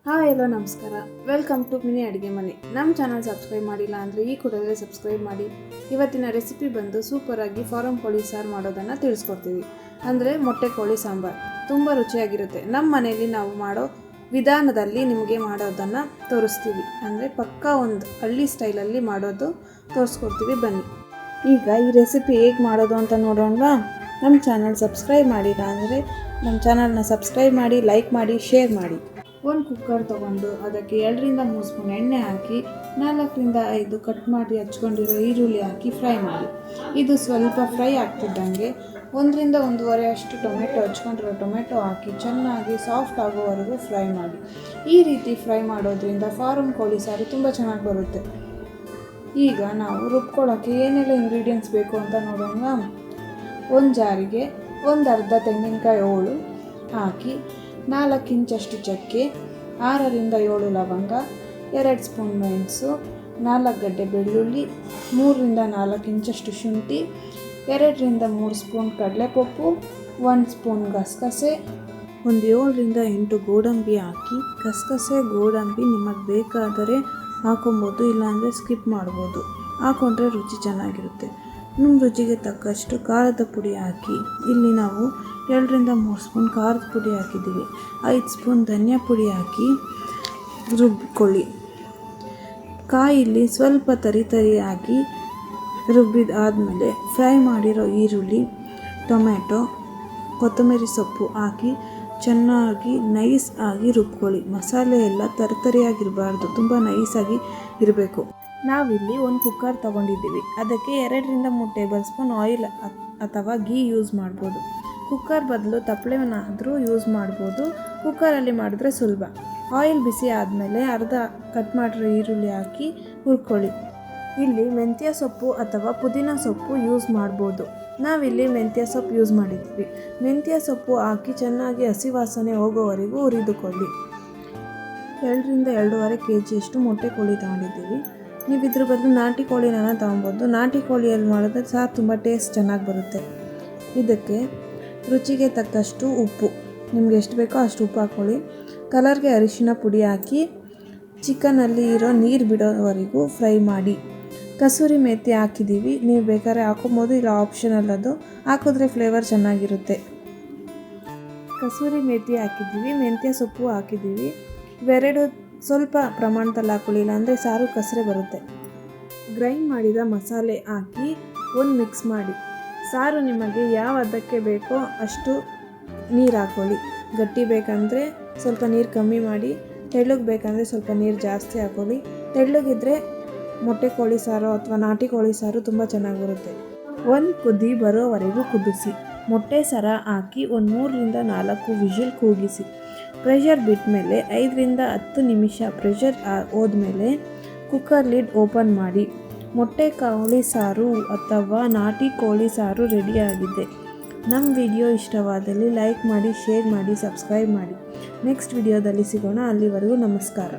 ಎಲ್ಲೋ ನಮಸ್ಕಾರ. Welcome to mini ಅಡುಗೆ ಮನೆ. ನಮ್ಮ ಚಾನಲ್ ಸಬ್ಸ್ಕ್ರೈಬ್ ಮಾಡಿಲ್ಲ ಅಂದರೆ ಈ ಕೂಡಲೇ ಸಬ್ಸ್ಕ್ರೈಬ್ ಮಾಡಿ. ಇವತ್ತಿನ ರೆಸಿಪಿ ಬಂದು ಸೂಪರಾಗಿ ಫಾರಂ ಕೋಳಿ ಸಾರು ಮಾಡೋದನ್ನು ತಿಳಿಸ್ಕೊಡ್ತೀವಿ. ಅಂದರೆ ಮೊಟ್ಟೆ ಕೋಳಿ ಸಾಂಬಾರು ತುಂಬ ರುಚಿಯಾಗಿರುತ್ತೆ. ನಮ್ಮ ಮನೆಯಲ್ಲಿ ನಾವು ಮಾಡೋ ವಿಧಾನದಲ್ಲಿ ನಿಮಗೆ ಮಾಡೋದನ್ನು ತೋರಿಸ್ತೀವಿ. ಅಂದರೆ ಪಕ್ಕಾ ಒಂದು ಹಳ್ಳಿ ಸ್ಟೈಲಲ್ಲಿ ಮಾಡೋದು ತೋರಿಸ್ಕೊಡ್ತೀವಿ, ಬನ್ನಿ. ಈಗ ಈ ರೆಸಿಪಿ ಹೇಗೆ ಮಾಡೋದು ಅಂತ ನೋಡೋಣವಾ? ನಮ್ಮ ಚಾನಲ್ ಸಬ್ಸ್ಕ್ರೈಬ್ ಮಾಡಿಲ್ಲ ಅಂದರೆ ನಮ್ಮ ಚಾನಲ್ನ ಸಬ್ಸ್ಕ್ರೈಬ್ ಮಾಡಿ, ಲೈಕ್ ಮಾಡಿ, ಶೇರ್ ಮಾಡಿ. ಒಂದು ಕುಕ್ಕರ್ ತೊಗೊಂಡು ಅದಕ್ಕೆ 2-3 ಸ್ಪೂನ್ ಎಣ್ಣೆ ಹಾಕಿ 4-5 ಕಟ್ ಮಾಡಿ ಹಚ್ಕೊಂಡಿರೋ ಈರುಳ್ಳಿ ಹಾಕಿ ಫ್ರೈ ಮಾಡಿ. ಇದು ಸ್ವಲ್ಪ ಫ್ರೈ ಆಗ್ತಿದ್ದಂಗೆ 1-1.5 ಅಷ್ಟು ಟೊಮೆಟೊ ಹಚ್ಕೊಂಡಿರೋ ಟೊಮೆಟೊ ಹಾಕಿ ಚೆನ್ನಾಗಿ ಸಾಫ್ಟ್ ಆಗೋವರೆಗೂ ಫ್ರೈ ಮಾಡಿ. ಈ ರೀತಿ ಫ್ರೈ ಮಾಡೋದ್ರಿಂದ ಫಾರಂ ಕೋಳಿ ಸಾರು ತುಂಬ ಚೆನ್ನಾಗಿ ಬರುತ್ತೆ. ಈಗ ನಾವು ರುಬ್ಕೊಳ್ಳೋಕ್ಕೆ ಏನೆಲ್ಲ ಇಂಗ್ರೀಡಿಯೆಂಟ್ಸ್ ಬೇಕು ಅಂತ ನೋಡೋಣ. ಒಂದು ಜಾರಿಗೆ ಅರ್ಧ ತೆಂಗಿನಕಾಯಿ ಹೋಳು ಹಾಕಿ 4 ಇಂಚಷ್ಟು ಚಕ್ಕೆ, 6-7 ಲವಂಗ, 2 ಸ್ಪೂನ್ ಮೆಣಸು, 4 ಗಡ್ಡೆ ಬೆಳ್ಳುಳ್ಳಿ, 3-4 ಇಂಚಷ್ಟು ಶುಂಠಿ, 2-3 ಸ್ಪೂನ್ ಕಡಲೆಪಪ್ಪು, 1 ಸ್ಪೂನ್ ಗಸಗಸೆ, 7-8 ಗೋಡಂಬಿ ಹಾಕಿ. ಗಸಗಸೆ ಗೋಡಂಬಿ ನಿಮಗೆ ಬೇಕಾದರೆ ಹಾಕೊಬೋದು, ಇಲ್ಲಾಂದರೆ ಸ್ಕಿಪ್ ಮಾಡ್ಬೋದು. ಹಾಕೊಂಡ್ರೆ ರುಚಿ ಚೆನ್ನಾಗಿರುತ್ತೆ. ನಿಮ್ಮ ರುಚಿಗೆ ತಕ್ಕಷ್ಟು ಖಾರದ ಪುಡಿ ಹಾಕಿ. ಇಲ್ಲಿ ನಾವು 2-3 ಸ್ಪೂನ್ ಖಾರದ ಪುಡಿ ಹಾಕಿದ್ದೀವಿ. 5 ಸ್ಪೂನ್ ಧನಿಯಾ ಪುಡಿ ಹಾಕಿ ರುಬ್ಬಿಕೊಳ್ಳಿ. ಕಾಯಿಲಿ ಸ್ವಲ್ಪ ತರಿಯಾಗಿ ರುಬ್ಬಿದಾದಮೇಲೆ ಫ್ರೈ ಮಾಡಿರೋ ಈರುಳ್ಳಿ, ಟೊಮೆಟೊ, ಕೊತ್ತಂಬರಿ ಸೊಪ್ಪು ಹಾಕಿ ಚೆನ್ನಾಗಿ ನೈಸ್ ಆಗಿ ರುಬ್ಕೊಳ್ಳಿ. ಮಸಾಲೆ ಎಲ್ಲ ತರಿಯಾಗಿರಬಾರ್ದು, ತುಂಬ ನೈಸಾಗಿ ಇರಬೇಕು. ನಾವಿಲ್ಲಿ ಒಂದು ಕುಕ್ಕರ್ ತೊಗೊಂಡಿದ್ದೀವಿ. ಅದಕ್ಕೆ 2-3 ಟೇಬಲ್ ಸ್ಪೂನ್ ಆಯಿಲ್ ಅಥವಾ ಗೀ ಯೂಸ್ ಮಾಡ್ಬೋದು. ಕುಕ್ಕರ್ ಬದಲು ತಪ್ಪಲೆನಾದರೂ ಯೂಸ್ ಮಾಡ್ಬೋದು. ಕುಕ್ಕರಲ್ಲಿ ಮಾಡಿದ್ರೆ ಸುಲಭ. ಆಯಿಲ್ ಬಿಸಿ ಆದಮೇಲೆ ಅರ್ಧ ಕಟ್ ಮಾಡಿರೋ ಈರುಳ್ಳಿ ಹಾಕಿ ಹುರ್ಕೊಳ್ಳಿ. ಇಲ್ಲಿ ಮೆಂತ್ಯ ಸೊಪ್ಪು ಅಥವಾ ಪುದೀನ ಸೊಪ್ಪು ಯೂಸ್ ಮಾಡ್ಬೋದು. ನಾವಿಲ್ಲಿ ಮೆಂತ್ಯ ಸೊಪ್ಪು ಯೂಸ್ ಮಾಡಿದ್ವಿ. ಮೆಂತ್ಯ ಸೊಪ್ಪು ಹಾಕಿ ಚೆನ್ನಾಗಿ ಹಸಿ ವಾಸನೆ ಹೋಗೋವರೆಗೂ ಹುರಿದುಕೊಳ್ಳಿ. 2-2.5 kg ಮೊಟ್ಟೆ ಕೋಳಿ ತೊಗೊಂಡಿದ್ದೀವಿ. ನೀವು ಇದ್ರ ಬದಲು ನಾಟಿ ಕೋಳಿನ ತೊಗೊಬೋದು. ನಾಟಿ ಕೋಳಿಯಲ್ಲಿ ಮಾಡಿದ್ರೆ ಸಾರು ತುಂಬ ಟೇಸ್ಟ್ ಚೆನ್ನಾಗಿ ಬರುತ್ತೆ. ಇದಕ್ಕೆ ರುಚಿಗೆ ತಕ್ಕಷ್ಟು ಉಪ್ಪು, ನಿಮ್ಗೆ ಎಷ್ಟು ಬೇಕೋ ಅಷ್ಟು ಉಪ್ಪು ಹಾಕ್ಕೊಳ್ಳಿ. ಕಲರ್ಗೆ ಅರಿಶಿನ ಪುಡಿ ಹಾಕಿ ಚಿಕನಲ್ಲಿ ಇರೋ ನೀರು ಬಿಡೋವರೆಗೂ ಫ್ರೈ ಮಾಡಿ. ಕಸೂರಿ ಮೇಥಿ ಹಾಕಿದ್ದೀವಿ, ನೀವು ಬೇಕಾದ್ರೆ ಹಾಕೊಬೋದು, ಇಲ್ಲ ಆಪ್ಷನಲ್ ಅದು. ಹಾಕಿದ್ರೆ ಫ್ಲೇವರ್ ಚೆನ್ನಾಗಿರುತ್ತೆ. ಕಸೂರಿ ಮೇಥಿ ಹಾಕಿದ್ದೀವಿ, ಮೆಂತ್ಯ ಸೊಪ್ಪು ಹಾಕಿದ್ದೀವಿ. ಇವೆರಡು ಸ್ವಲ್ಪ ಪ್ರಮಾಣದಲ್ಲಿ ಹಾಕೊಳ್ಳಿಲ್ಲ ಅಂದರೆ ಸಾರು ಕಸರೆ ಬರುತ್ತೆ. ಗ್ರೈಂಡ್ ಮಾಡಿದ ಮಸಾಲೆ ಹಾಕಿ ಒಂದು ಮಿಕ್ಸ್ ಮಾಡಿ. ಸಾರು ನಿಮಗೆ ಯಾವ ಹದಕ್ಕೆ ಬೇಕೋ ಅಷ್ಟು ನೀರು ಹಾಕ್ಕೊಳ್ಳಿ. ಗಟ್ಟಿ ಬೇಕಂದರೆ ಸ್ವಲ್ಪ ನೀರು ಕಮ್ಮಿ ಮಾಡಿ, ತೆಳ್ಳಗೆ ಬೇಕಂದರೆ ಸ್ವಲ್ಪ ನೀರು ಜಾಸ್ತಿ ಹಾಕ್ಕೊಳ್ಳಿ. ತೆಳ್ಳಗಿದ್ರೆ ಮೊಟ್ಟೆ ಕೋಳಿ ಸಾರು ಅಥವಾ ನಾಟಿ ಕೋಳಿ ಸಾರು ತುಂಬ ಚೆನ್ನಾಗಿ ಬರುತ್ತೆ. ಒಂದು ಕುದಿ ಬರೋವರೆಗೂ ಕುದಿಸಿ. ಮೊಟ್ಟೆ ಸರ ಹಾಕಿ 3-4 ವಿಷಲ್ ಕೂಗಿಸಿ. ಪ್ರೆಷರ್ ಬಿಟ್ಟ ಮೇಲೆ 5-10 ನಿಮಿಷ ಪ್ರೆಷರ್ ಹೋದ್ಮೇಲೆ ಕುಕ್ಕರ್ ಲಿಡ್ ಓಪನ್ ಮಾಡಿ. ಮೊಟ್ಟೆ ಕೋಳಿ ಸಾರು ಅಥವಾ ನಾಟಿ ಕೋಳಿ ಸಾರು ರೆಡಿಯಾಗಿದೆ. ನಮ್ಮ ವಿಡಿಯೋ ಇಷ್ಟವಾದಲ್ಲಿ ಲೈಕ್ ಮಾಡಿ, ಶೇರ್ ಮಾಡಿ, ಸಬ್ಸ್ಕ್ರೈಬ್ ಮಾಡಿ. ನೆಕ್ಸ್ಟ್ ವಿಡಿಯೋದಲ್ಲಿ ಸಿಗೋಣ. ಅಲ್ಲಿವರೆಗೂ ನಮಸ್ಕಾರ.